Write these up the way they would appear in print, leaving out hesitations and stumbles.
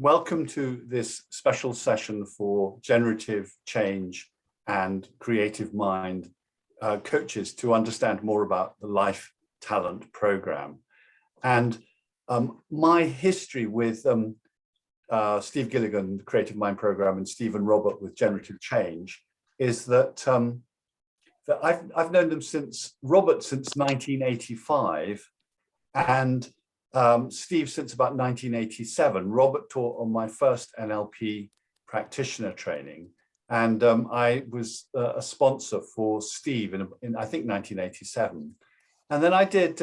Welcome to this special session for generative change and creative mind coaches to understand more about the Life Talent Program. And my history with Steve Gilligan, the Creative Mind Program, and Stephen Robert with Generative Change is that, that I've known them since, Robert since 1985, and Steve since about 1987. Robert taught on my first NLP practitioner training, and I was a sponsor for Steve in I think 1987. And then I did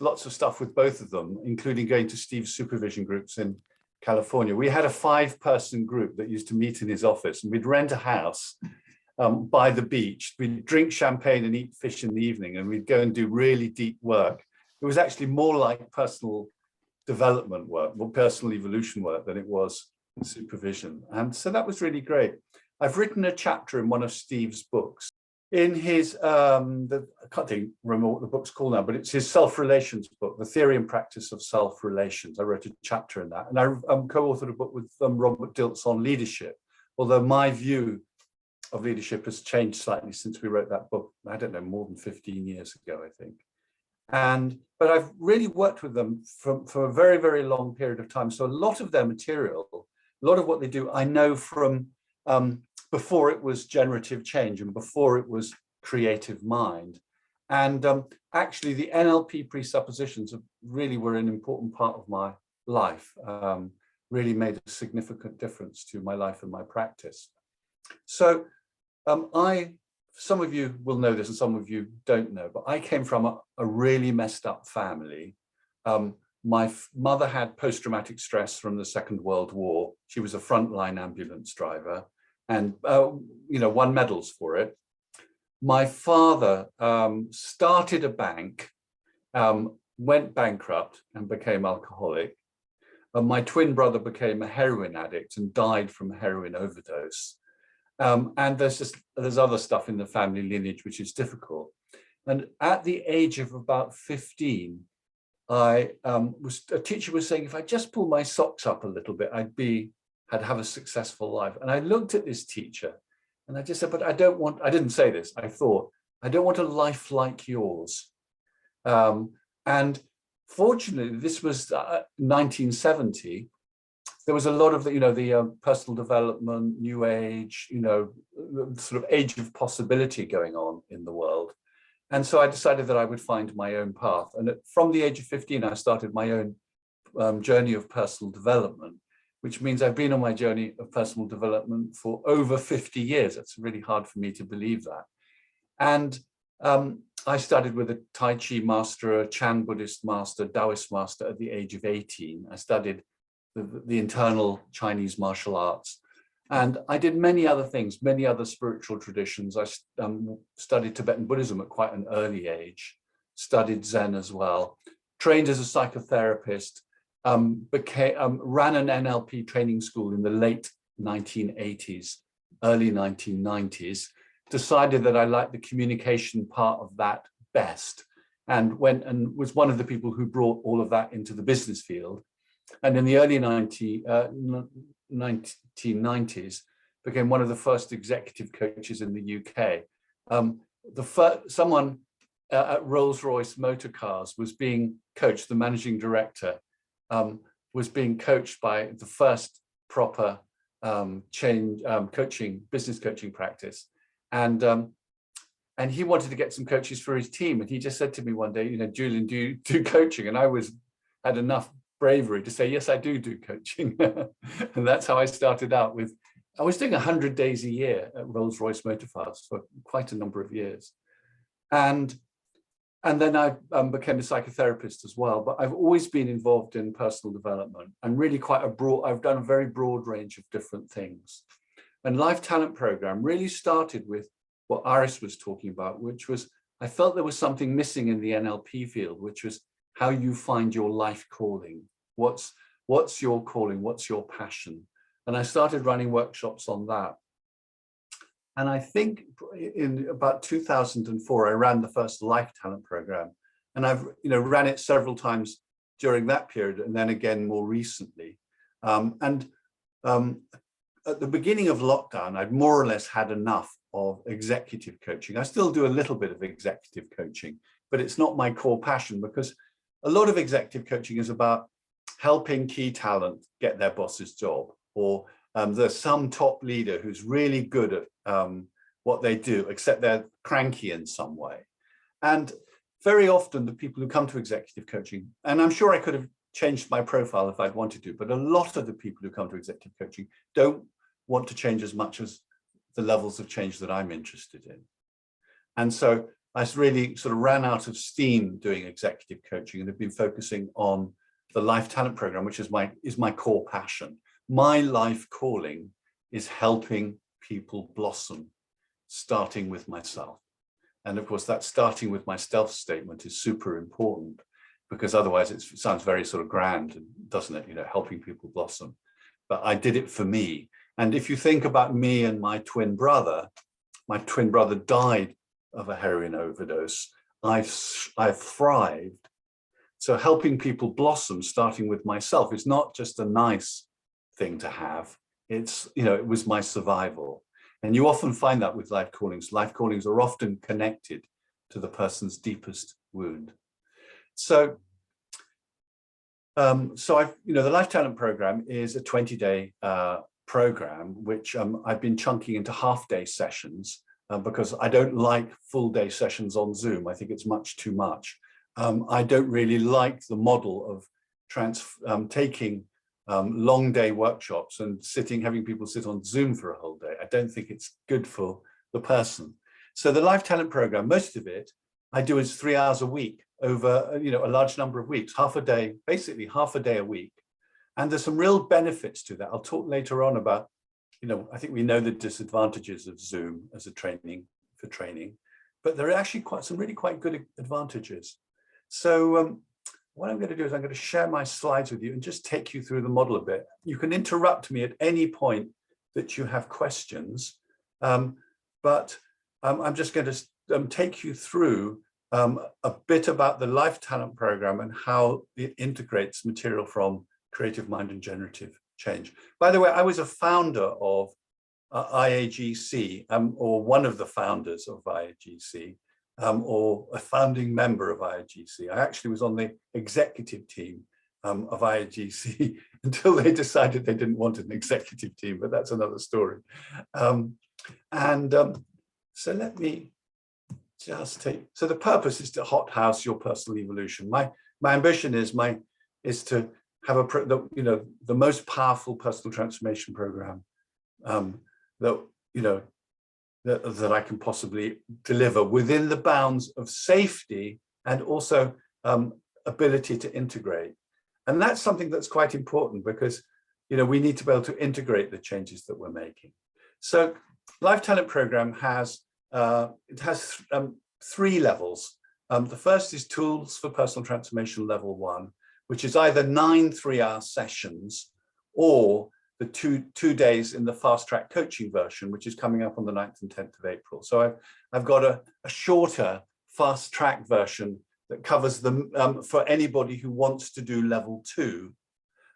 lots of stuff with both of them, including going to Steve's supervision groups in California. We had a 5-person group that used to meet in his office, and we'd rent a house by the beach. We'd drink champagne and eat fish in the evening, and we'd go and do really deep work. It was actually more like personal development work, more personal evolution work than it was supervision. And so that was really great. I've written a chapter in one of Steve's books. In his, I can't remember what the book's called now, but it's his self-relations book, The Theory and Practice of Self-Relations. I wrote a chapter in that. And I co-authored a book with Robert Dilts on leadership, although my view of leadership has changed slightly since we wrote that book, I don't know, more than 15 years ago, I think. But I've really worked with them for a very, very long period of time. So a lot of their material, a lot of what they do, I know from before it was generative change and before it was creative mind. And actually the NLP presuppositions really were an important part of my life, really made a significant difference to my life and my practice. So some of you will know this and some of you don't know, but I came from a really messed up family. My mother had post-traumatic stress from the Second World War. She was a frontline ambulance driver and won medals for it. My father started a bank, went bankrupt and became alcoholic. My twin brother became a heroin addict and died from a heroin overdose. And there's other stuff in the family lineage which is difficult. And at the age of about 15, a teacher was saying, if I just pull my socks up a little bit, I'd have a successful life. And I looked at this teacher and I just said, but I didn't say this, I thought, I don't want a life like yours. And fortunately, this was 1970. There was a lot of the personal development, new age, sort of age of possibility going on in the world. And so I decided that I would find my own path. And from the age of 15, I started my own journey of personal development, which means I've been on my journey of personal development for over 50 years. It's really hard for me to believe that. And I started with a Tai Chi master, a Chan Buddhist master, Taoist master at the age of 18. I studied the internal Chinese martial arts. And I did many other things, many other spiritual traditions. I studied Tibetan Buddhism at quite an early age, studied Zen as well, trained as a psychotherapist, ran an NLP training school in the late 1980s, early 1990s, decided that I liked the communication part of that best, and went and was one of the people who brought all of that into the business field. And in the early 1990s, became one of the first executive coaches in the UK. Someone at Rolls-Royce Motor Cars was being coached, the managing director was being coached by the first proper business coaching practice. And he wanted to get some coaches for his team. And he just said to me one day, Julian, do you do coaching? And I had enough bravery to say, yes, I do coaching. And that's how I started out with, I was doing 100 days a year at Rolls-Royce Motor Cars for quite a number of years. And then I became a psychotherapist as well, but I've always been involved in personal development and really I've done a very broad range of different things. And Life Talent Program really started with what Iris was talking about, which was, I felt there was something missing in the NLP field, which was how you find your life calling. What's your calling? What's your passion? And I started running workshops on that. And I think in about 2004, I ran the first Life Talent Program. And I've ran it several times during that period, and then again more recently. And at the beginning of lockdown, I'd more or less had enough of executive coaching. I still do a little bit of executive coaching, but it's not my core passion, because a lot of executive coaching is about helping key talent get their boss's job, or there's some top leader who's really good at what they do, except they're cranky in some way. And very often the people who come to executive coaching, and I'm sure I could have changed my profile if I'd wanted to, but a lot of the people who come to executive coaching don't want to change as much as the levels of change that I'm interested in. And so I really sort of ran out of steam doing executive coaching, and have been focusing on the Life Talent Program, which is my core passion. My life calling is helping people blossom, starting with myself. And of course, that starting with myself statement is super important, because otherwise it sounds very sort of grand, doesn't it? You know, helping people blossom. But I did it for me. And if you think about me and my twin brother died of a heroin overdose. I've thrived. So helping people blossom, starting with myself, is not just a nice thing to have. It's, you know, it was my survival. And you often find that with life callings. Life callings are often connected to the person's deepest wound. So, the Life Talent Program is a 20-day program, which I've been chunking into half-day sessions because I don't like full-day sessions on Zoom. I think it's much too much. I don't really like the model of taking long day workshops and having people sit on Zoom for a whole day. I don't think it's good for the person. So the Life Talent Program, most of it I do is 3 hours a week over, a large number of weeks, half a day, basically half a day a week. And there's some real benefits to that. I'll talk later on about, I think we know the disadvantages of Zoom as a training, but there are actually some really quite good advantages. So what I'm going to do is I'm going to share my slides with you and just take you through the model a bit. You can interrupt me at any point that you have questions, but I'm just going to take you through a bit about the Life Talent Program and how it integrates material from Creative Mind and Generative Change. By the way, I was a founder of IAGC, or one of the founders of IAGC, or a founding member of IAGC. I actually was on the executive team of IAGC until they decided they didn't want an executive team, but that's another story. So let me just so the purpose is to hothouse your personal evolution. My ambition is to have the most powerful personal transformation program that I can possibly deliver within the bounds of safety and also ability to integrate. And that's something that's quite important because we need to be able to integrate the changes that we're making. So Life Talent Program has three levels. The first is Tools for Personal Transformation Level 1, which is either 9 3-hour sessions or the two days in the fast track coaching version, which is coming up on the 9th and 10th of April. So I've got a shorter fast track version that covers for anybody who wants to do level 2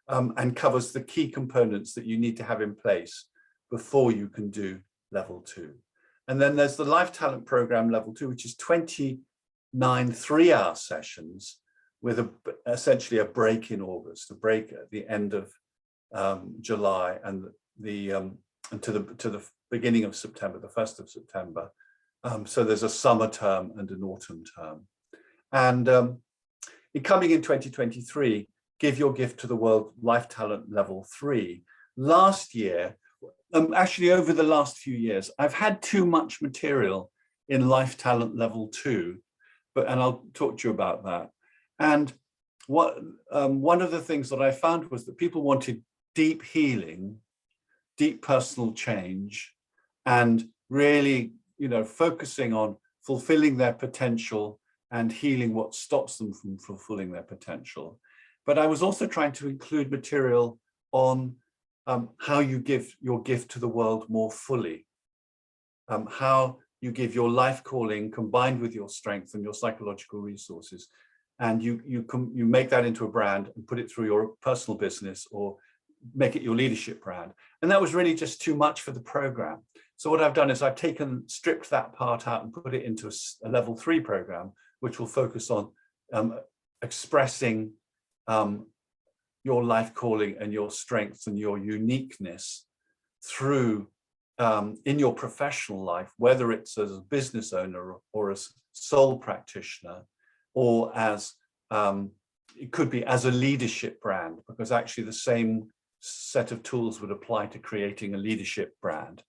and covers the key components that you need to have in place before you can do level 2. And then there's the Life Talent Program level 2, which is 29 3-hour sessions with essentially a break in August, a break at the end of July and to the beginning of September, the 1st of September. So there's a summer term and an autumn term. And coming in 2023, Give Your Gift to the World Life Talent Level 3. Last year, actually over the last few years, I've had too much material in Life Talent Level 2, and I'll talk to you about that. And one of the things that I found was that people wanted deep healing, deep personal change, and really, focusing on fulfilling their potential and healing what stops them from fulfilling their potential. But I was also trying to include material on how you give your gift to the world more fully, how you give your life calling combined with your strength and your psychological resources, and you make that into a brand and put it through your personal business or make it your leadership brand. And that was really just too much for the program. So what I've done is I've stripped that part out and put it into a level 3 program, which will focus on expressing your life calling and your strengths and your uniqueness through in your professional life, whether it's as a business owner or as sole practitioner, or as it could be as a leadership brand, because actually the same set of tools would apply to creating a leadership brand.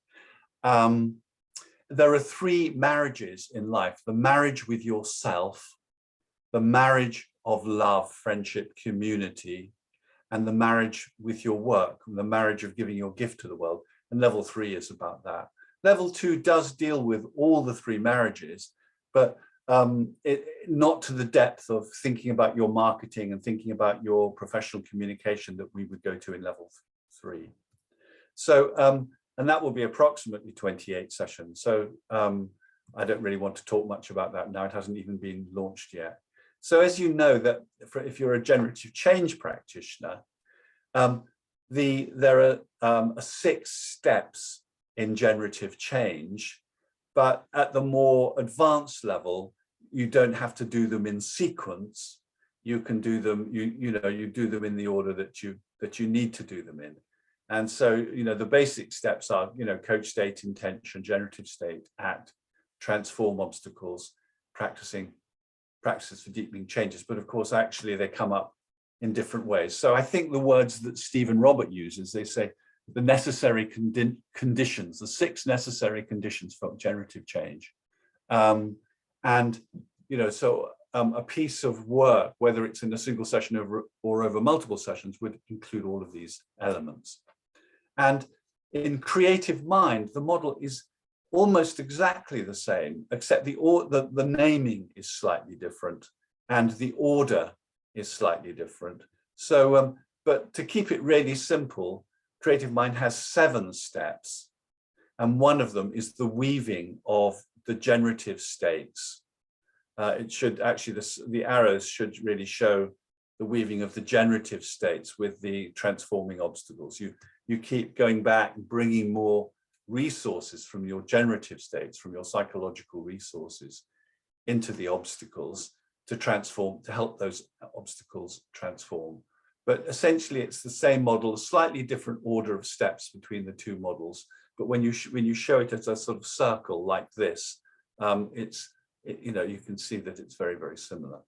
There are 3 marriages in life: the marriage with yourself, the marriage of love, friendship, community, and the marriage with your work, the marriage of giving your gift to the world. And level 3 is about that. Level 2 does deal with all the 3 marriages, but not to the depth of thinking about your marketing and thinking about your professional communication that we would go to in level 3. So, and that will be approximately 28 sessions. So I don't really want to talk much about that now. It hasn't even been launched yet. So as you know, that if you're a generative change practitioner, there are 6 steps in generative change, but at the more advanced level, you don't have to do them in sequence. You can do them, you do them in the order that you need to do them in. And so, the basic steps are, coach state, intention, generative state, act, transform obstacles, practices for deepening changes. But of course, actually, they come up in different ways. So I think the words that Stephen Robert uses, they say the necessary conditions, the 6 necessary conditions for generative change. A piece of work, whether it's in a single session or over multiple sessions, would include all of these elements. And in Creative Mind, the model is almost exactly the same, except the naming is slightly different and the order is slightly different. So, but to keep it really simple, Creative Mind has 7 steps, and one of them is the weaving of the generative states. It should actually, the arrows should really show the weaving of the generative states with the transforming obstacles. You keep going back and bringing more resources from your generative states, from your psychological resources, into the obstacles to transform, to help those obstacles transform. But essentially, it's the same model, a slightly different order of steps between the 2 models. But when you show it as a sort of circle like this, you can see that it's very, very similar.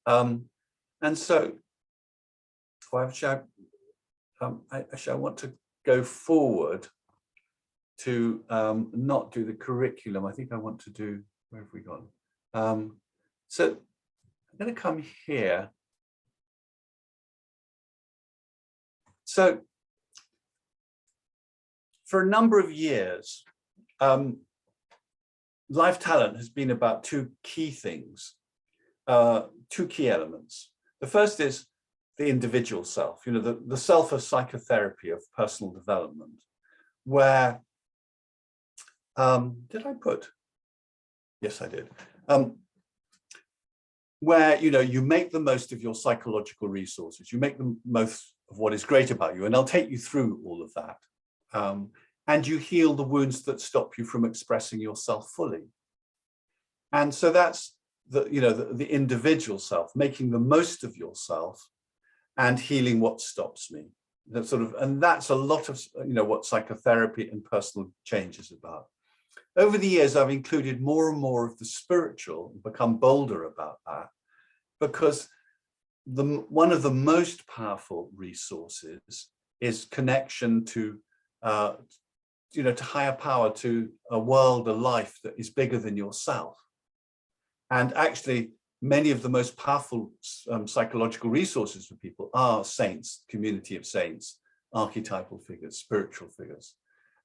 And so, I want to go forward to not do the curriculum. I think I want to do, where have we gone? So I'm going to come here. So for a number of years, Life Talent has been about 2 key things, 2 key elements. The first is the individual self, the self of psychotherapy, of personal development, where, did I put? Yes, I did. Where, you make the most of your psychological resources, you make the most of what is great about you, and I'll take you through all of that. And you heal the wounds that stop you from expressing yourself fully. And so that's the individual self, making the most of yourself and healing what stops me. And that's a lot of what psychotherapy and personal change is about. Over the years, I've included more and more of the spiritual and become bolder about that, because one of the most powerful resources is connection to higher power, to a world, a life that is bigger than yourself. And actually, many of the most powerful psychological resources for people are saints, community of saints, archetypal figures, spiritual figures.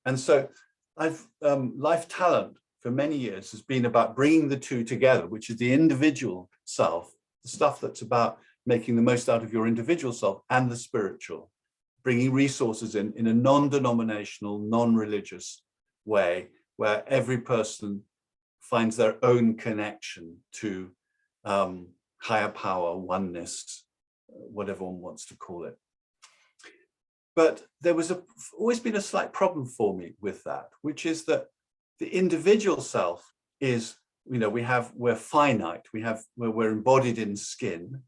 And so Life Talent for many years has been about bringing the 2 together, which is the individual self, the stuff that's about making the most out of your individual self, and the spiritual, bringing resources in a non-denominational, non-religious way, where every person finds their own connection to higher power, oneness, whatever one wants to call it. But there was always been a slight problem for me with that, which is that the individual self is, we're finite, we're embodied in skin,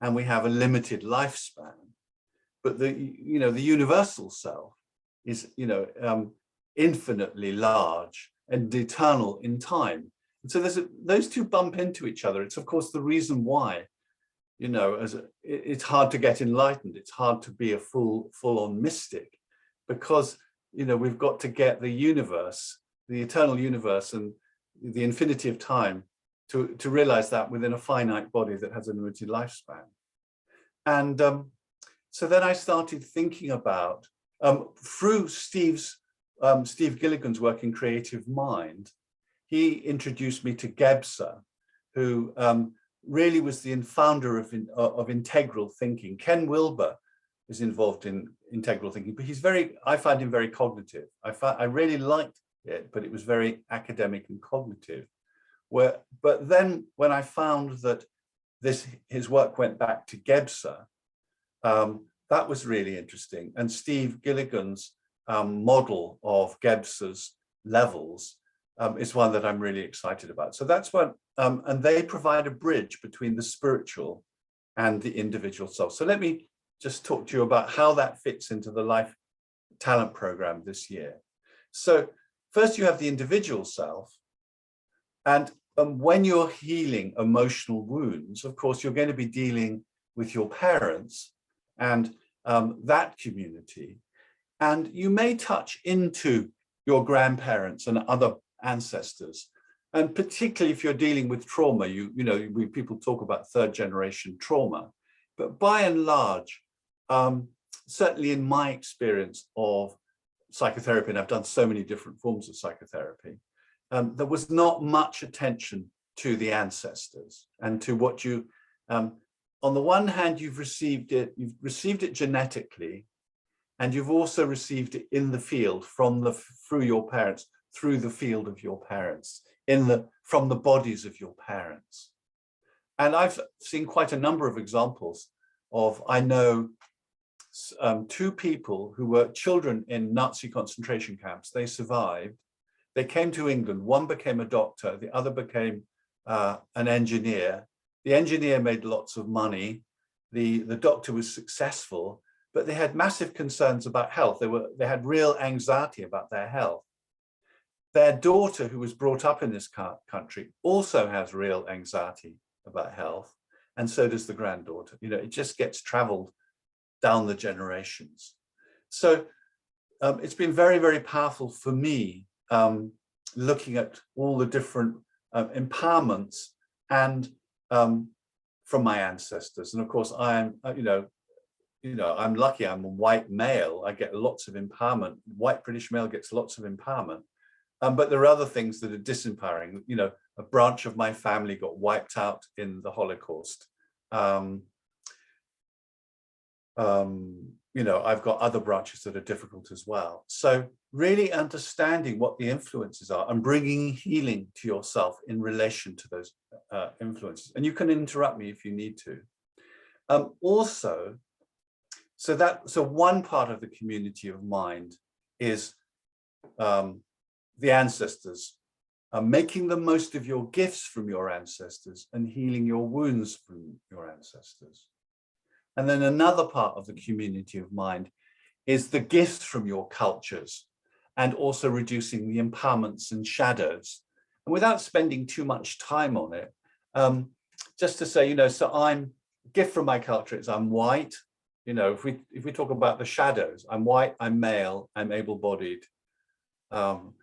and we have a limited lifespan. But the universal self is, infinitely large and eternal in time. And so those two bump into each other. It's of course the reason why, it's hard to get enlightened. It's hard to be a full-on mystic, because, we've got to get the universe, the eternal universe and the infinity of time to realize that within a finite body that has a limited lifespan. And so then I started thinking about, through Steve Gilligan's work in Creative Mind, he introduced me to Gebser, who really was the founder of integral thinking. Ken Wilber is involved in integral thinking, but I find him very cognitive. I really liked it, but it was very academic and cognitive. But then when I found that his work went back to Gebser, that was really interesting. And Steve Gilligan's model of Gebser's levels is one that I'm really excited about. So that's what, and they provide a bridge between the spiritual and the individual self. So let me just talk to you about how that fits into the Life Talent Program this year. So first you have the individual self, and when you're healing emotional wounds, of course, you're going to be dealing with your parents and that community. And you may touch into your grandparents and other ancestors. And particularly if you're dealing with trauma, people talk about third generation trauma. But by and large, certainly in my experience of psychotherapy, and I've done so many different forms of psychotherapy, there was not much attention to the ancestors and to what you, on the one hand, you've received it genetically, and you've also received it in the field through your parents, through the field of your parents, from the bodies of your parents. And I've seen quite a number of examples of, I know two people who were children in Nazi concentration camps. They survived. They came to England. One became a doctor, the other became an engineer. The engineer made lots of money. The doctor was successful, but they had massive concerns about health. They had real anxiety about their health. Their daughter, who was brought up in this country, also has real anxiety about health, and so does the granddaughter. It just gets traveled down the generations. So it's been very, very powerful for me, looking at all the different empowerments and from my ancestors. And of course, I'm lucky. I'm a white male. I get lots of empowerment. White British male gets lots of empowerment. But there are other things that are disempowering. A branch of my family got wiped out in the Holocaust. I've got other branches that are difficult as well. So really understanding what the influences are and bringing healing to yourself in relation to those influences. And you can interrupt me if you need to. So one part of the community of mind is the ancestors, making the most of your gifts from your ancestors and healing your wounds from your ancestors. And then another part of the community of mind is the gifts from your cultures and also reducing the empowerments and shadows. And without spending too much time on it, just to say, so I'm, gift from my culture is I'm white. If we talk about the shadows, I'm white, I'm male, I'm able-bodied, I'm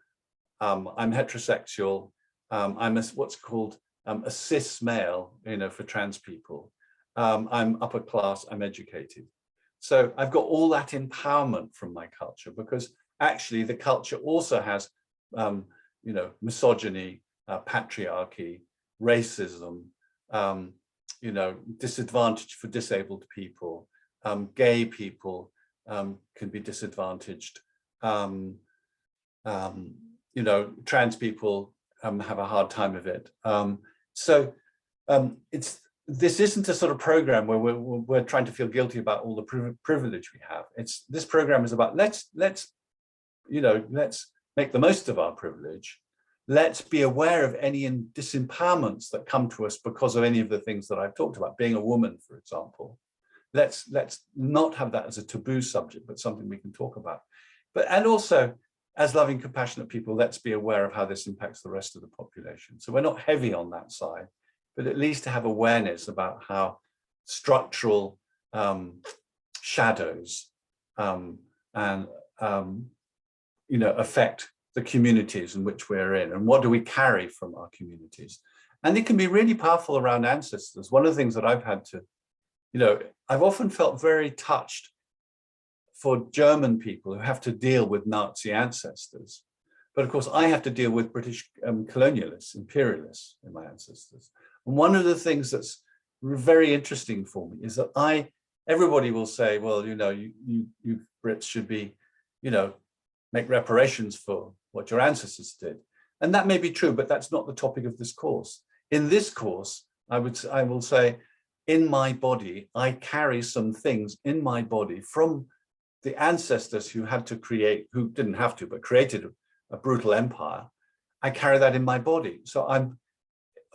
heterosexual, I'm what's called a cis male, for trans people. I'm upper class, I'm educated. So I've got all that empowerment from my culture, because actually the culture also has, misogyny, patriarchy, racism, disadvantage for disabled people, gay people can be disadvantaged. Trans people have a hard time of it. So it's this isn't a sort of program where we're trying to feel guilty about all the privilege we have. This program is about let's make the most of our privilege. Let's be aware of any disempowerments that come to us because of any of the things that I've talked about, being a woman, for example. Let's not have that as a taboo subject, but something we can talk about. And also, as loving, compassionate people, let's be aware of how this impacts the rest of the population. So we're not heavy on that side, but at least to have awareness about how structural shadows affect the communities in which we're in, and what do we carry from our communities. And it can be really powerful around ancestors. One of the things that I've had to, I've often felt very touched for German people who have to deal with Nazi ancestors. But of course, I have to deal with British colonialists, imperialists in my ancestors. And one of the things that's very interesting for me is that everybody will say, well, you Brits should be, make reparations for what your ancestors did. And that may be true, but that's not the topic of this course. In this course, I will say, in my body, I carry some things in my body from the ancestors who who didn't have to, but created a brutal empire. I carry that in my body. So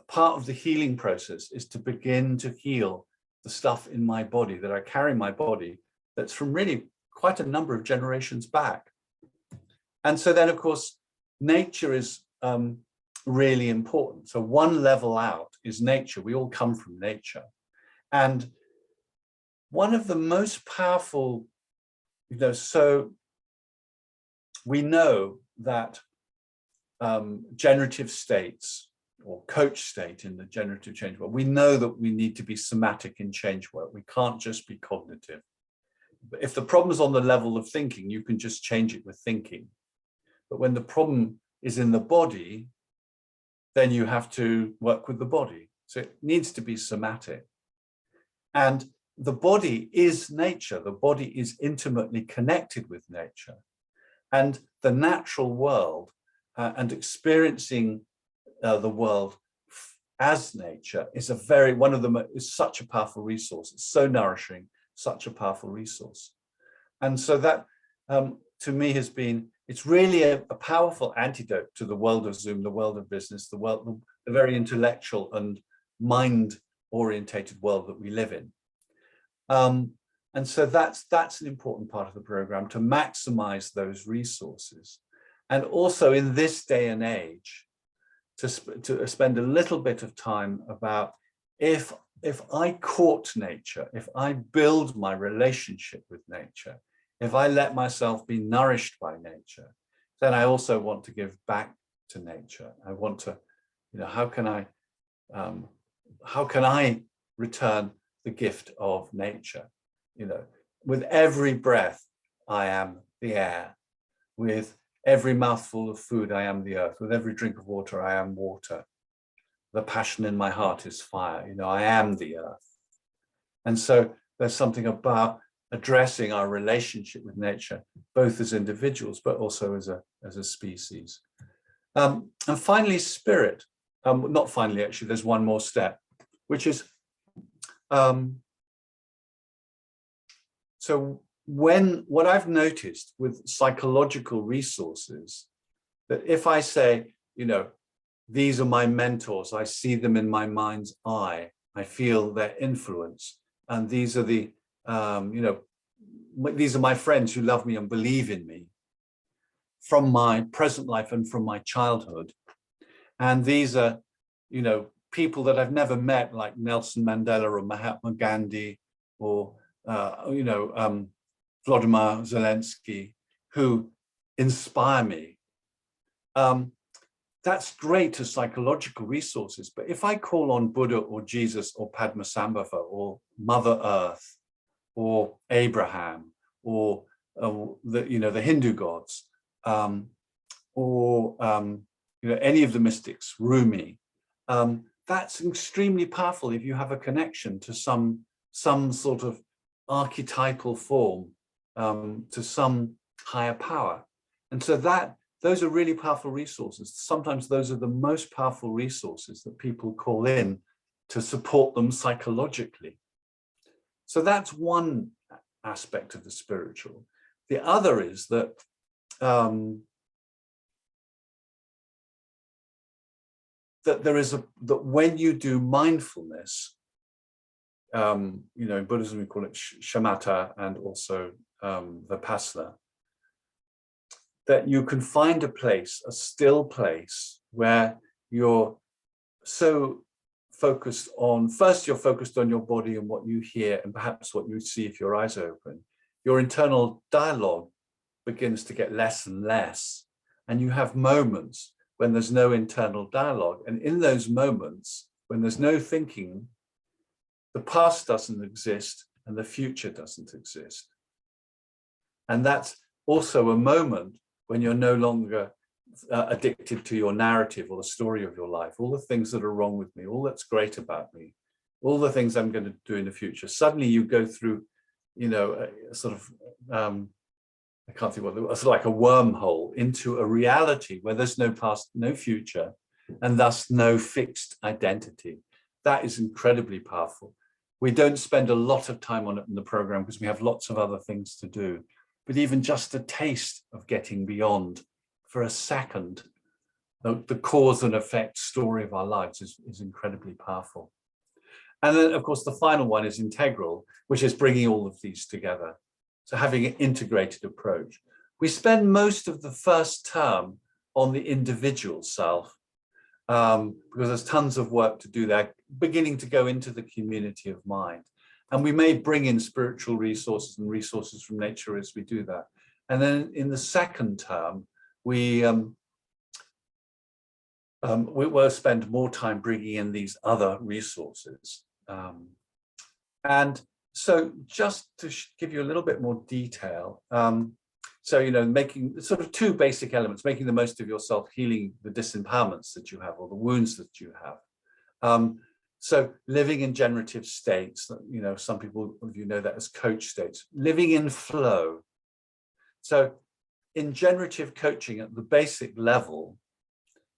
part of the healing process is to begin to heal the stuff in my body that I carry in my body that's from really quite a number of generations back. And so then, of course, nature is really important. So one level out is nature. We all come from nature. And one of the most powerful, so we know that generative states or coach state in the generative change world, we know that we need to be somatic in change work. We can't just be cognitive. But if the problem's on the level of thinking, you can just change it with thinking. But when the problem is in the body, then you have to work with the body. So it needs to be somatic. And the body is nature. The body is intimately connected with nature. And the natural world and experiencing the world as nature is is such a powerful resource. It's so nourishing, such a powerful resource. And so that to me it's really a powerful antidote to the world of Zoom, the world of business, the very intellectual and mind-orientated world that we live in. And so that's an important part of the program, to maximize those resources. And also in this day and age, to spend a little bit of time about if I court nature, if I build my relationship with nature, if I let myself be nourished by nature, then I also want to give back to nature. I want to, how can I return the gift of nature? With every breath, I am the air. With every mouthful of food, I am the earth. With every drink of water, I am water. The passion in my heart is fire. I am the earth. And so there's something about addressing our relationship with nature, both as individuals, but also as a species. And finally, spirit. Not finally, actually, there's one more step, which is, so what I've noticed with psychological resources, that if I say, these are my mentors, I see them in my mind's eye, I feel their influence, and these are these are my friends who love me and believe in me from my present life and from my childhood. And these are, people that I've never met, like Nelson Mandela or Mahatma Gandhi or, Volodymyr Zelensky, who inspire me. That's great as psychological resources. But if I call on Buddha or Jesus or Padmasambhava or Mother Earth or Abraham or the Hindu gods or any of the mystics, Rumi, that's extremely powerful if you have a connection to some sort of archetypal form, to some higher power. And so those are really powerful resources. Sometimes those are the most powerful resources that people call in to support them psychologically. So that's one aspect of the spiritual. The other is that that when you do mindfulness, in Buddhism we call it shamatha and also vipassana, that you can find a place, a still place, where you're so focused on, first you're focused on your body and what you hear and perhaps what you see if your eyes are open. Your internal dialogue begins to get less and less, and you have moments when there's no internal dialogue. And in those moments, when there's no thinking, the past doesn't exist and the future doesn't exist. And that's also a moment when you're no longer addicted to your narrative or the story of your life, all the things that are wrong with me, all that's great about me, all the things I'm going to do in the future. Suddenly you go through, a sort of, I can't think what, it's like a wormhole into a reality where there's no past, no future, and thus no fixed identity. That is incredibly powerful. We don't spend a lot of time on it in the program because we have lots of other things to do. But even just a taste of getting beyond for a second, the cause and effect story of our lives is incredibly powerful. And then, of course, the final one is integral, which is bringing all of these together. So having an integrated approach. We spend most of the first term on the individual self because there's tons of work to do there, beginning to go into the community of mind. And we may bring in spiritual resources and resources from nature as we do that. And then in the second term, we will spend more time bringing in these other resources. And so just to give you a little bit more detail, making sort of two basic elements, making the most of yourself, healing the disempowerments that you have or the wounds that you have. So living in generative states, some people of you know that as coach states, living in flow. So in generative coaching at the basic level,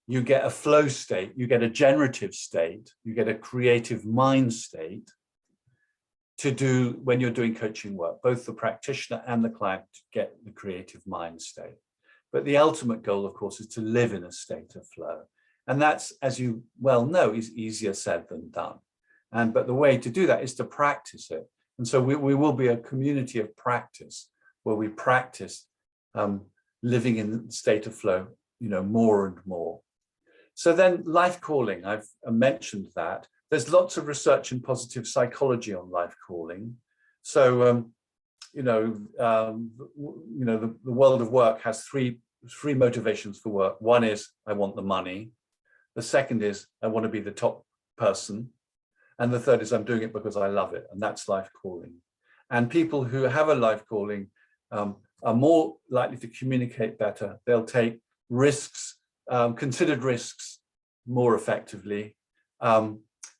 you get a flow state, you get a generative state, you get a creative mind state to do when you're doing coaching work, both the practitioner and the client get the creative mind state. But the ultimate goal, of course, is to live in a state of flow. And that's, as you well know, is easier said than done. But the way to do that is to practice it. And so we will be a community of practice where we practice living in a state of flow, more and more. So then life calling, I've mentioned that. There's lots of research in positive psychology on life calling. So, the world of work has three motivations for work. One is I want the money. The second is I want to be the top person. And the third is I'm doing it because I love it. And that's life calling. And people who have a life calling are more likely to communicate better. They'll take risks, considered risks more effectively.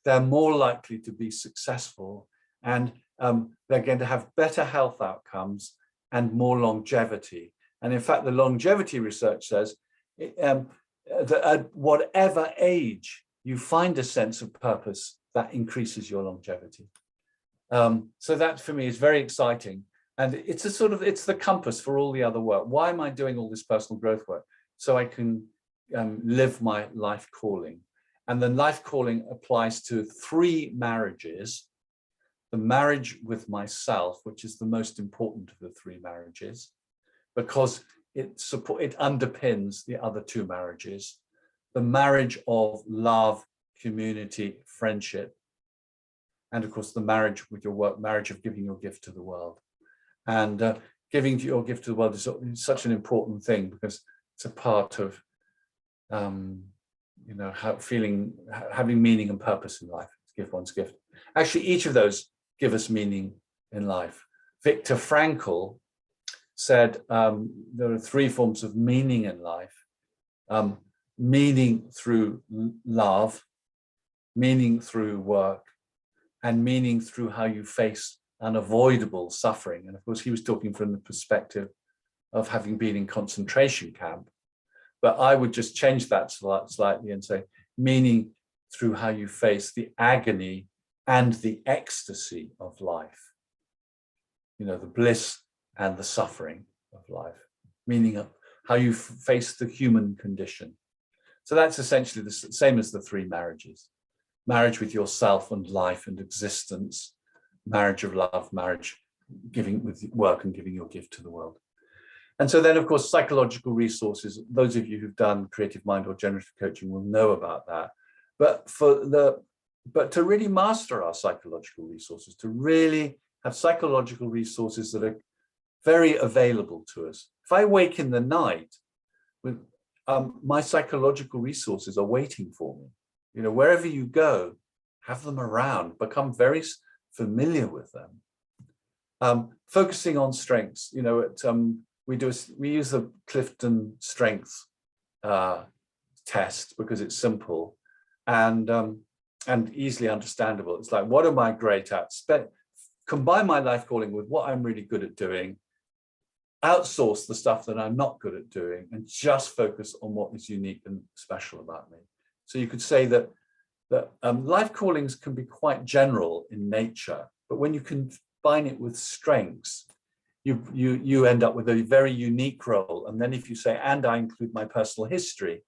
They're more likely to be successful, and they're going to have better health outcomes and more longevity. And in fact, the longevity research says that at whatever age you find a sense of purpose, that increases your longevity. So that for me is very exciting. And it's it's the compass for all the other work. Why am I doing all this personal growth work? So I can live my life calling. And then life calling applies to 3 marriages. The marriage with myself, which is the most important of the 3 marriages, because it underpins the other 2 marriages. The marriage of love, community, friendship, and of course the marriage with your work, marriage of giving your gift to the world. And giving your gift to the world is such an important thing because it's a part of having meaning and purpose in life, to give one's gift. Actually, each of those give us meaning in life. Viktor Frankl said there are 3 forms of meaning in life. Meaning through love, meaning through work, and meaning through how you face unavoidable suffering. And of course, he was talking from the perspective of having been in concentration camp. But I would just change that slightly and say meaning through how you face the agony and the ecstasy of life. You know, the bliss and the suffering of life, meaning of how you face the human condition. So that's essentially the same as the three marriages: marriage with yourself and life and existence, marriage of love, marriage giving with work and giving your gift to the world. And so then, of course, psychological resources. Those of you who've done creative mind or generative coaching will know about that. But to really master our psychological resources, to really have psychological resources that are very available to us. If I wake in the night, with my psychological resources are waiting for me. You know, wherever you go, have them around, become very familiar with them. Focusing on strengths. You know, we use the Clifton Strengths test because it's simple and easily understandable. It's like, what am I great at? Combine my life calling with what I'm really good at doing, outsource the stuff that I'm not good at doing, and just focus on what is unique and special about me. So you could say that life callings can be quite general in nature, but when you combine it with strengths, you end up with a very unique role. And then if you say, and I include my personal history,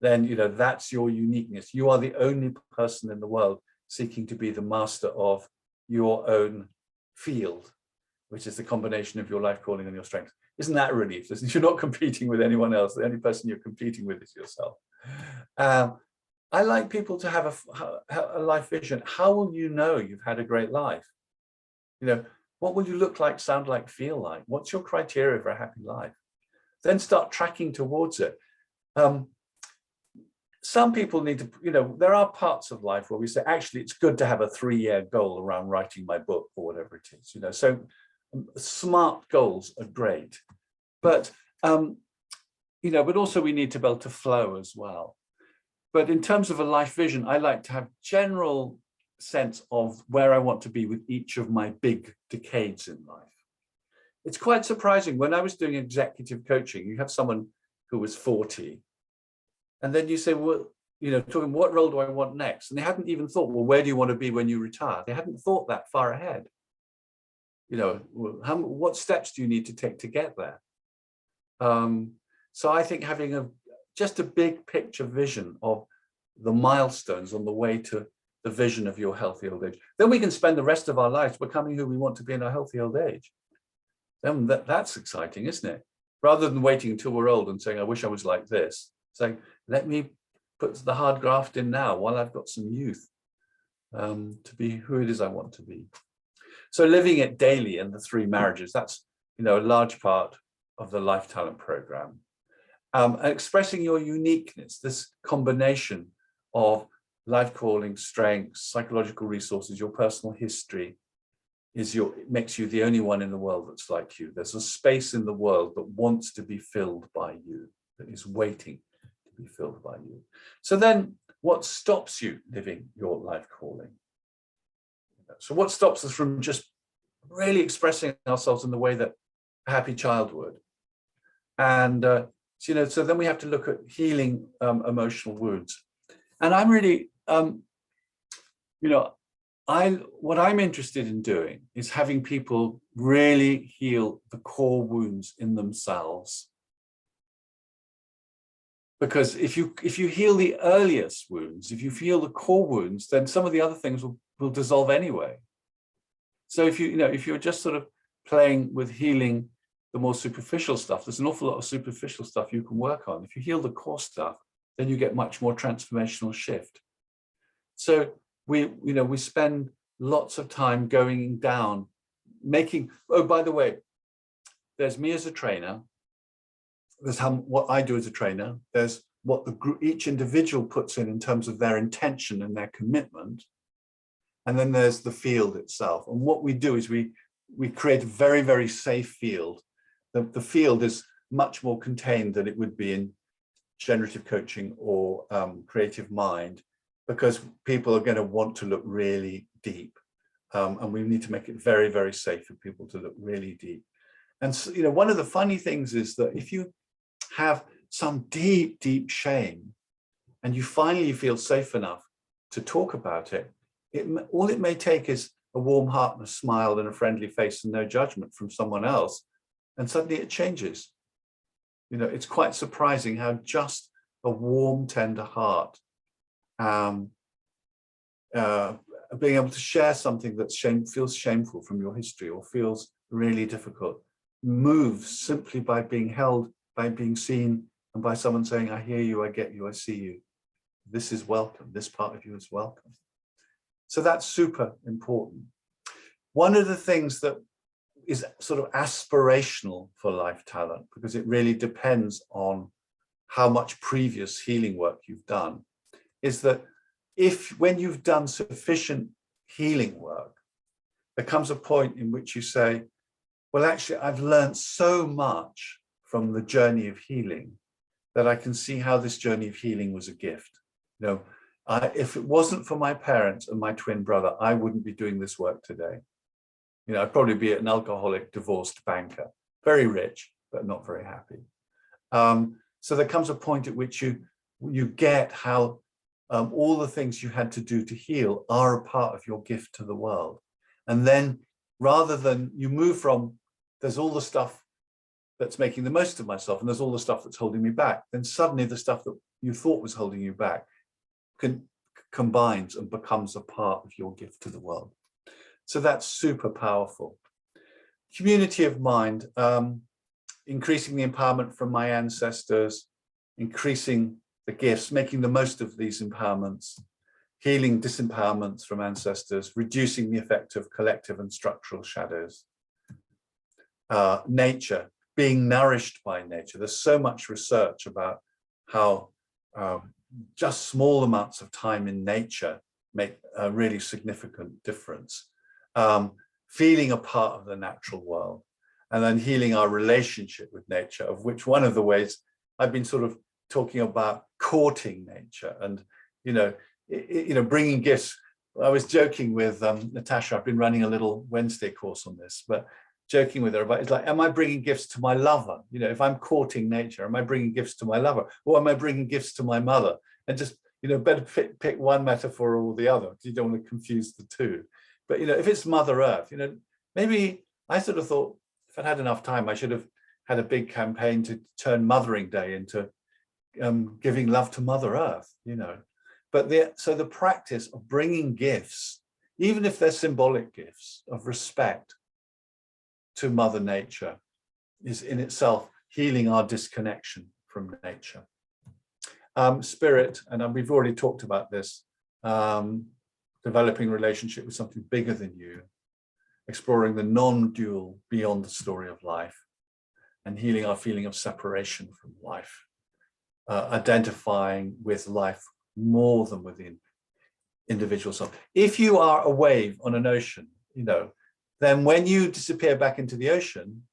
then you know that's your uniqueness. You are the only person in the world seeking to be the master of your own field, which is the combination of your life calling and your strengths. Isn't that a relief? You're not competing with anyone else. The only person you're competing with is yourself. I like people to have a life vision. How will you know you've had a great life? You know, what will you look like, sound like, feel like? What's your criteria for a happy life? Then start tracking towards it. Some people need to, you know, there are parts of life where we say, actually, it's good to have a 3-year goal around writing my book or whatever it is, you know. So smart goals are great, but, you know, but also we need to be able to flow as well. But in terms of a life vision, I like to have general sense of where I want to be with each of my big decades in life. It's quite surprising. When I was doing executive coaching, you have someone who was 40, and then you say, well, you know, talking, what role do I want next? And they hadn't even thought, well, where do you want to be when you retire? They hadn't thought that far ahead. You know, what steps do you need to take to get there? So I think having just a big picture vision of the milestones on the way to the vision of your healthy old age. Then we can spend the rest of our lives becoming who we want to be in our healthy old age. Then that's exciting, isn't it? Rather than waiting until we're old and saying, I wish I was like this. Saying, let me put the hard graft in now while I've got some youth to be who it is I want to be. So living it daily in the 3 marriages, that's, you know, a large part of the Life Talent program. Expressing your uniqueness, this combination of life calling, strengths, psychological resources, your personal history makes you the only one in the world that's like you. There's a space in the world that wants to be filled by you, that is waiting to be filled by you. So then what stops you living your life calling? So what stops us from just really expressing ourselves in the way that a happy child would? And, you know, so then we have to look at healing emotional wounds. And I'm really, you know, what I'm interested in doing is having people really heal the core wounds in themselves. Because if you heal the earliest wounds, if you heal the core wounds, then some of the other things will dissolve anyway. So if you're just sort of playing with healing the more superficial stuff, there's an awful lot of superficial stuff you can work on. If you heal the core stuff, then you get much more transformational shift. So we spend lots of time going down, oh, by the way, there's me as a trainer, there's what I do as a trainer, there's what the group, each individual puts in terms of their intention and their commitment, and then there's the field itself. And what we do is we create a very, very safe field. The field is much more contained than it would be in generative coaching or creative mind, because people are going to want to look really deep, and we need to make it very, very safe for people to look really deep. And so, you know, one of the funny things is that if you have some deep, deep shame and you finally feel safe enough to talk about it, all it may take is a warm heart and a smile and a friendly face and no judgment from someone else, and suddenly it changes. You know, it's quite surprising how just a warm, tender heart, being able to share something that feels shameful from your history or feels really difficult, moves simply by being held, by being seen, and by someone saying, I hear you, I get you, I see you. This is welcome. This part of you is welcome. So that's super important. One of the things that is sort of aspirational for life talent, because it really depends on how much previous healing work you've done, is that when you've done sufficient healing work, there comes a point in which you say, well, actually, I've learned so much from the journey of healing that I can see how this journey of healing was a gift. You know, if it wasn't for my parents and my twin brother, I wouldn't be doing this work today. You know, I'd probably be an alcoholic, divorced banker, very rich, but not very happy. So there comes a point at which you get how all the things you had to do to heal are a part of your gift to the world. And then rather than you move from, there's all the stuff that's making the most of myself and there's all the stuff that's holding me back, then suddenly the stuff that you thought was holding you back combines and becomes a part of your gift to the world. So that's super powerful. Community of mind, increasing the empowerment from my ancestors, increasing the gifts, making the most of these empowerments, healing disempowerments from ancestors, reducing the effect of collective and structural shadows. Nature, being nourished by nature. There's so much research about how just small amounts of time in nature make a really significant difference. Feeling a part of the natural world, and then healing our relationship with nature, of which one of the ways I've been sort of talking about courting nature and, bringing gifts. I was joking with Natasha, I've been running a little Wednesday course on this, but joking with her about, it's like, am I bringing gifts to my lover? You know, if I'm courting nature, am I bringing gifts to my lover? Or am I bringing gifts to my mother? And just, better pick one metaphor or the other, because you don't want to confuse the two. But, if it's Mother Earth, maybe I sort of thought, if I'd had enough time, I should have had a big campaign to turn Mothering Day into giving love to Mother Earth, But so the practice of bringing gifts, even if they're symbolic gifts of respect to Mother Nature, is in itself healing our disconnection from nature. Spirit, and we've already talked about this, developing relationship with something bigger than you, exploring the non-dual beyond the story of life, and healing our feeling of separation from life, identifying with life more than within individual self. If you are a wave on an ocean, then when you disappear back into the ocean,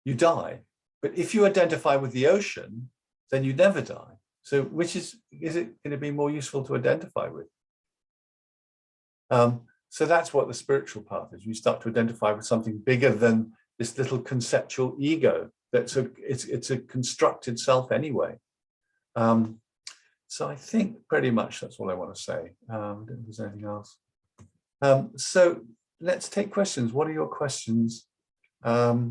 you die. But if you identify with the ocean, then you never die. So which is it going to be more useful to identify with? So that's what the spiritual path is. You start to identify with something bigger than this little conceptual ego. It's a constructed self anyway. So I think pretty much that's all I want to say. I don't know if there's anything else. So let's take questions. What are your questions? How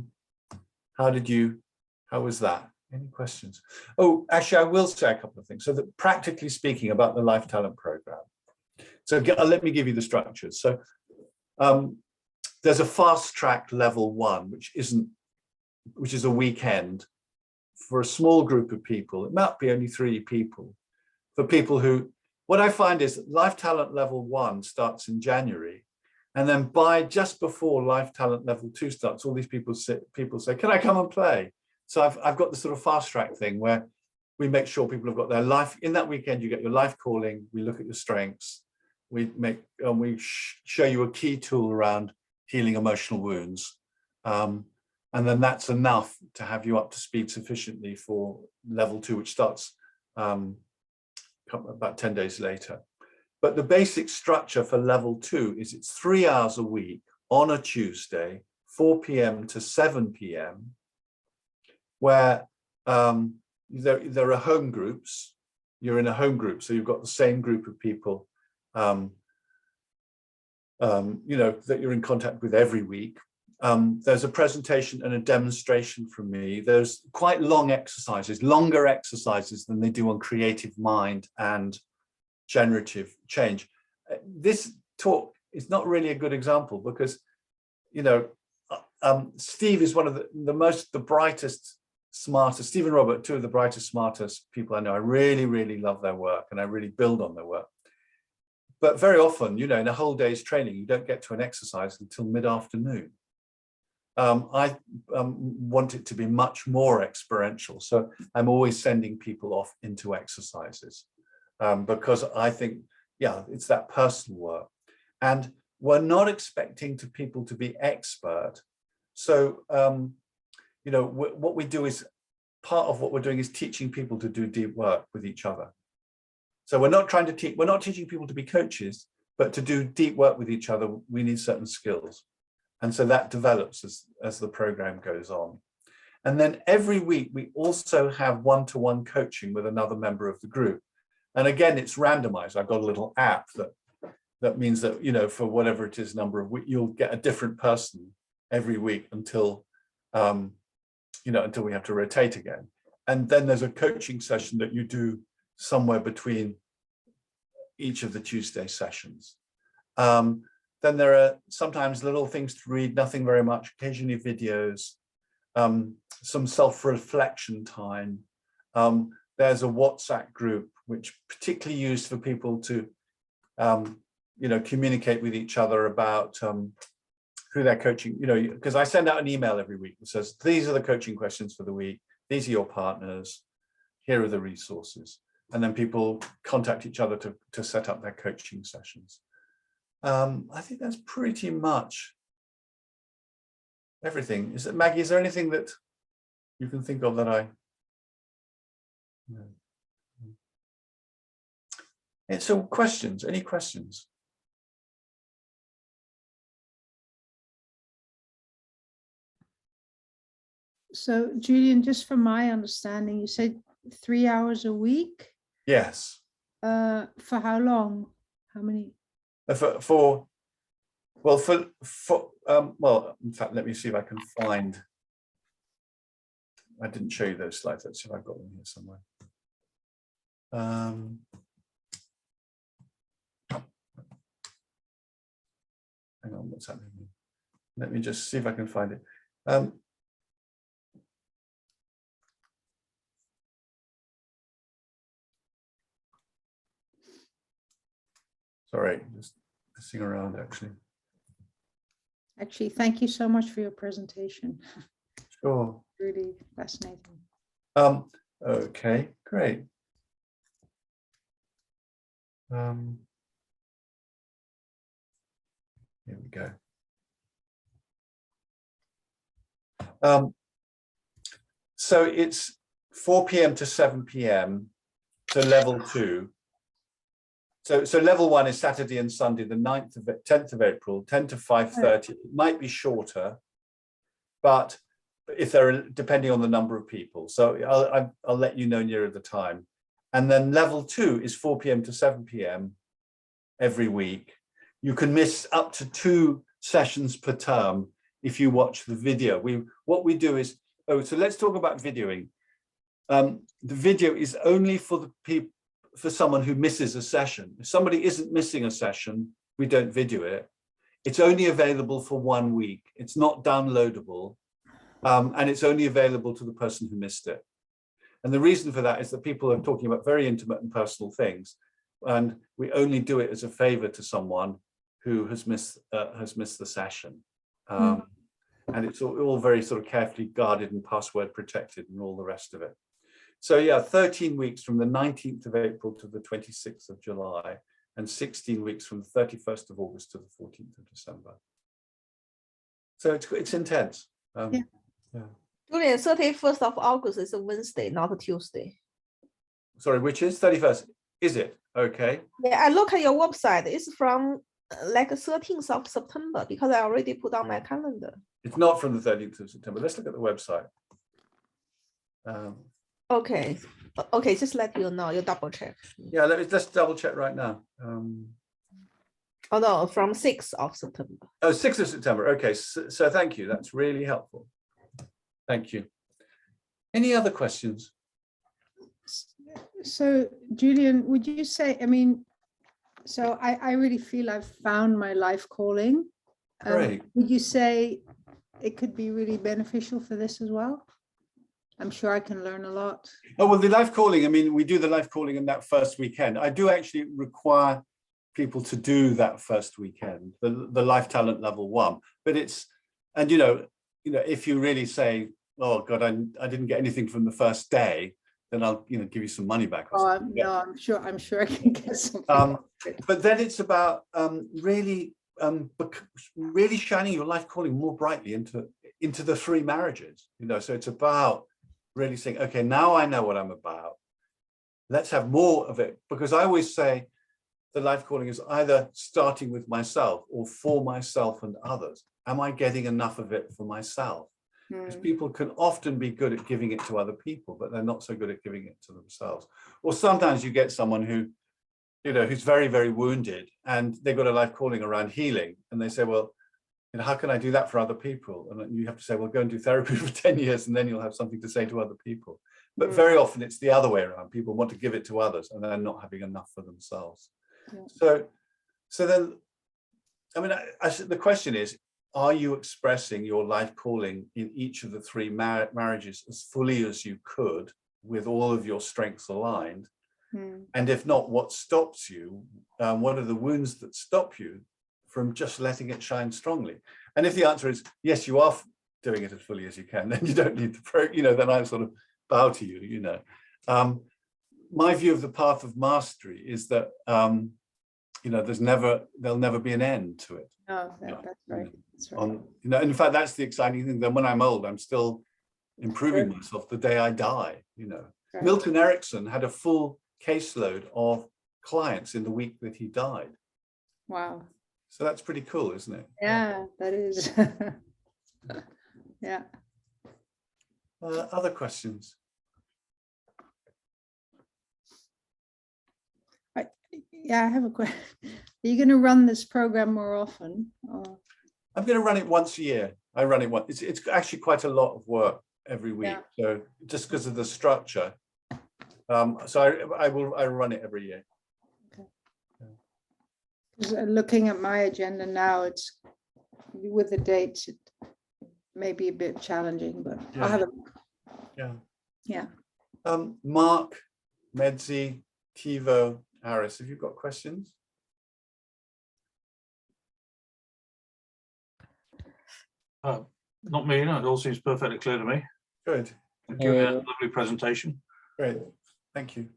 was that? Any questions? Oh, actually, I will say a couple of things. So that practically speaking about the Life Talent Program. So let me give you the structures. So there's a fast track level 1, which is a weekend for a small group of people. It might be only 3 people. For people who, what I find is that Life Talent level 1 starts in January. And then just before Life Talent level 2 starts, all these people say, can I come and play? So I've got this sort of fast track thing where we make sure people have got their life. In that weekend, you get your life calling. We look at your strengths. We show you a key tool around healing emotional wounds. And then that's enough to have you up to speed sufficiently for level 2, which starts about 10 days later. But the basic structure for level 2 is it's 3 hours a week on a Tuesday, 4 p.m. to 7 p.m., where there are home groups. You're in a home group, so you've got the same group of people that you're in contact with every week. There's a presentation and a demonstration from me. There's quite long exercises, longer exercises than they do on creative mind and generative change. This talk is not really a good example because, Steve is one of the brightest, smartest, Steve and Robert, two of the brightest, smartest people I know. I really, really love their work and I really build on their work. But very often, in a whole day's training, you don't get to an exercise until mid-afternoon. I want it to be much more experiential. So I'm always sending people off into exercises because I think, it's that personal work. And we're not expecting people to be expert. So, what we do is, part of what we're doing is teaching people to do deep work with each other. So we're not teaching people to be coaches, but to do deep work with each other, we need certain skills. And so that develops as the program goes on. And then every week, we also have one-to-one coaching with another member of the group. And again, it's randomized. I've got a little app that means that, for whatever it is, number of weeks, you'll get a different person every week until we have to rotate again. And then there's a coaching session that you do somewhere between each of the Tuesday sessions. Then there are sometimes little things to read, nothing very much, occasionally videos, some self-reflection time. There's a WhatsApp group, which particularly used for people to, communicate with each other about who they're coaching, because I send out an email every week that says, these are the coaching questions for the week. These are your partners. Here are the resources. And then people contact each other to set up their coaching sessions. I think that's pretty much everything. Maggie, is there anything that you can think of that I... And so questions, any questions? So Julian, just from my understanding, you said 3 hours a week? Yes. For how long? How many? In fact, let me see if I can find. I didn't show you those slides. Let's see if I've got them here somewhere. Hang on, what's happening here? Let me just see if I can find it. Sorry, just messing around actually. Actually, thank you so much for your presentation. Sure. Really fascinating. Okay, great. Here we go. So it's 4 p.m. to 7 p.m. to level 2. So level 1 is Saturday and Sunday, the 10th of April, 10 to 5:30. It might be shorter, but if they're depending on the number of people. So I'll let you know nearer the time. And then level 2 is 4 p.m. to 7 p.m. every week. You can miss up to 2 sessions per term if you watch the video. What we do is, so let's talk about videoing. The video is only for the people, for someone who misses a session. If somebody isn't missing a session, we don't video it. It's only available for 1 week. It's not downloadable, and it's only available to the person who missed it. And the reason for that is that people are talking about very intimate and personal things, and we only do it as a favor to someone who has missed the session. And it's all very sort of carefully guarded and password protected and all the rest of it. So yeah, 13 weeks from the 19th of April to the 26th of July, and 16 weeks from the 31st of August to the 14th of December. So it's intense. Yeah. Julian, 31st of August is a Wednesday, not a Tuesday. Sorry, which is 31st? Is it? Okay. Yeah, I look at your website. It's from like 13th of September because I already put on my calendar. It's not from the 13th of September. Let's look at the website. Okay, just let you know. You double check. Yeah, let's double check right now. Oh no, from 6th of September. Oh, 6th of September. Okay, so thank you. That's really helpful. Thank you. Any other questions? So Julian, would you say, I mean, so I really feel I've found my life calling. Great. Would you say it could be really beneficial for this as well? I'm sure I can learn a lot. Oh, well, the life calling, I mean, we do the life calling in that first weekend. I do actually require people to do that first weekend, the life talent level 1. But it's, and you know, if you really say, oh God, I didn't get anything from the first day, then I'll, give you some money back. Or something. No, I'm sure I can get something. But then it's about really shining your life calling more brightly into the 3 marriages. So it's about really saying, okay, now I know what I'm about. Let's have more of it, because I always say the life calling is either starting with myself or for myself and others. Am I getting enough of it for myself? Because people can often be good at giving it to other people, but they're not so good at giving it to themselves. Or sometimes you get someone who, who's very, very wounded, and they've got a life calling around healing, and they say, well, how can I do that for other people? And you have to say, well, go and do therapy for 10 years, and then you'll have something to say to other people. But very often it's the other way around. People want to give it to others, and they're not having enough for themselves. Yeah. So then, I mean, the question is, are you expressing your life calling in each of the 3 marriages as fully as you could, with all of your strengths aligned? And if not, what stops you? What are the wounds that stop you from just letting it shine strongly? And if the answer is yes, you are doing it as fully as you can, then you don't need the then I sort of bow to you. My view of the path of mastery is that there'll never be an end to it. Oh, that's right. That's right. In fact, that's the exciting thing. That when I'm old, I'm still improving myself the day I die. Right. Milton Erickson had a full caseload of clients in the week that he died. Wow. So that's pretty cool, isn't it? Yeah, that is. Yeah. Other questions? Yeah, I have a question. Are you going to run this program more often? Or? I'm going to run it once a year. I run it once. It's actually quite a lot of work every week. Yeah. So just because of the structure. So I run it every year. Okay. Yeah. Looking at my agenda now, it's with the dates, it may be a bit challenging, but yeah. I'll have a look. Yeah. Yeah. Mark, Medzi, Tivo, Aris, have you got questions? Not me, no, it all seems perfectly clear to me. Good. Thank you. Lovely presentation. Great, thank you.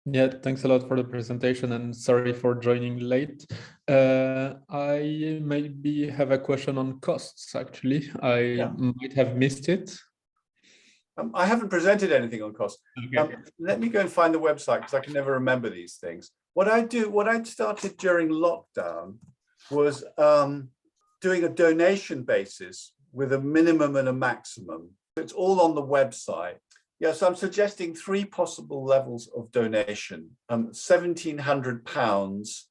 Yeah, thanks a lot for the presentation, and sorry for joining late. I maybe have a question on costs, actually. I might have missed it. I haven't presented anything on cost. Okay. Let me go and find the website, because I can never remember these things. What I started during lockdown was doing a donation basis with a minimum and a maximum. It's all on the website. Yeah, so I'm suggesting 3 possible levels of donation. £1,700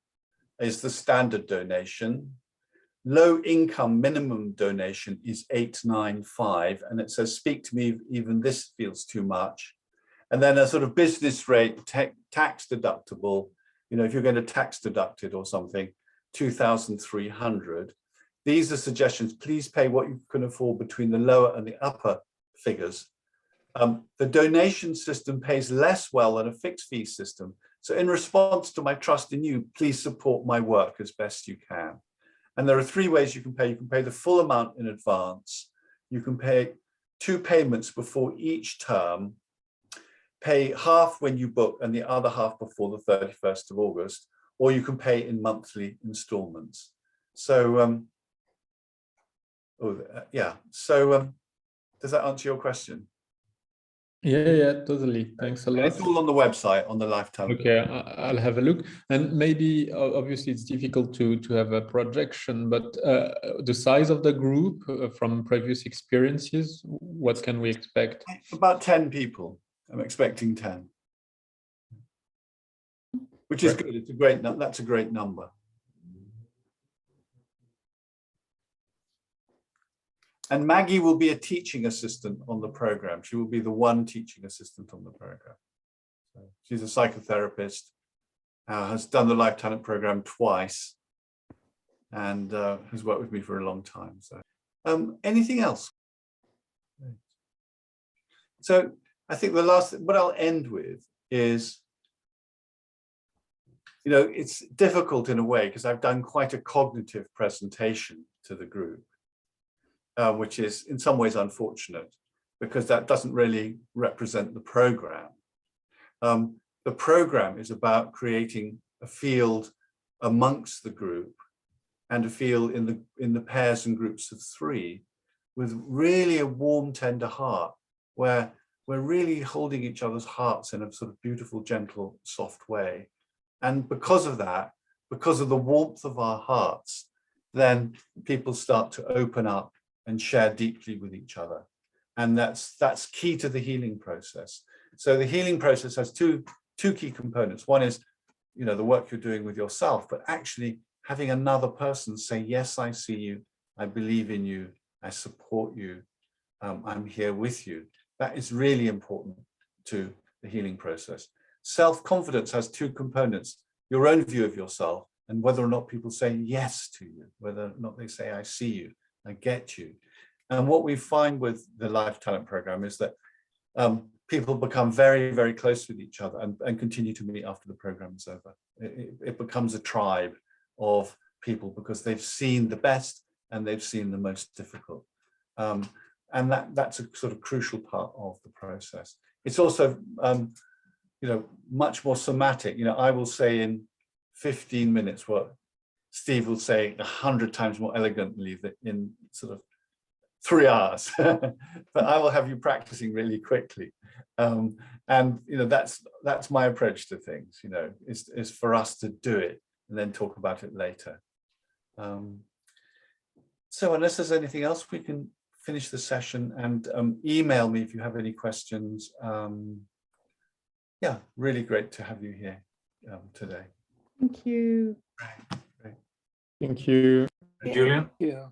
is the standard donation. Low income minimum donation is 895, and it says, speak to me, even this feels too much. And then a sort of business rate, tax deductible, if you're going to tax deduct it or something, 2,300. These are suggestions. Please pay what you can afford between the lower and the upper figures. The donation system pays less well than a fixed fee system. So in response to my trust in you, please support my work as best you can. And there are 3 ways you can pay. You can pay the full amount in advance. You can pay 2 payments before each term, pay half when you book and the other half before the 31st of August, or you can pay in monthly installments. So, does that answer your question? Yeah, totally. Thanks a lot. It's all on the website, on the Lifetime. Okay, I'll have a look. And maybe, obviously, it's difficult to have a projection, but the size of the group from previous experiences, what can we expect? About 10 people. I'm expecting 10, which is good. It's a great. That's a great number. And Maggie will be a teaching assistant on the program. She will be the one teaching assistant on the program. So she's a psychotherapist, has done the Life Talent program twice, and has worked with me for a long time. So anything else? So I think what I'll end with is, it's difficult in a way because I've done quite a cognitive presentation to the group, which is in some ways unfortunate because that doesn't really represent the program. The program is about creating a field amongst the group and a field in the pairs and groups of 3 with really a warm, tender heart where we're really holding each other's hearts in a sort of beautiful, gentle, soft way. And because of that, because of the warmth of our hearts, then people start to open up and share deeply with each other. And that's key to the healing process. So the healing process has two key components. One is, the work you're doing with yourself, but actually having another person say, yes, I see you, I believe in you, I support you, I'm here with you. That is really important to the healing process. Self-confidence has 2 components: your own view of yourself and whether or not people say yes to you, whether or not they say, I see you, I get you. And what we find with the Life Talent program is that people become very, very close with each other and continue to meet after the program is over. It becomes a tribe of people because they've seen the best and they've seen the most difficult. And that's a sort of crucial part of the process. It's also, much more somatic. I will say in 15 minutes what Steve will say 100 times more elegantly in sort of 3 hours. But I will have you practicing really quickly. And that's my approach to things, is for us to do it and then talk about it later. So unless there's anything else, we can finish the session and email me if you have any questions. Yeah, really great to have you here today. Thank you. Great. Thank you. Julian? Yeah.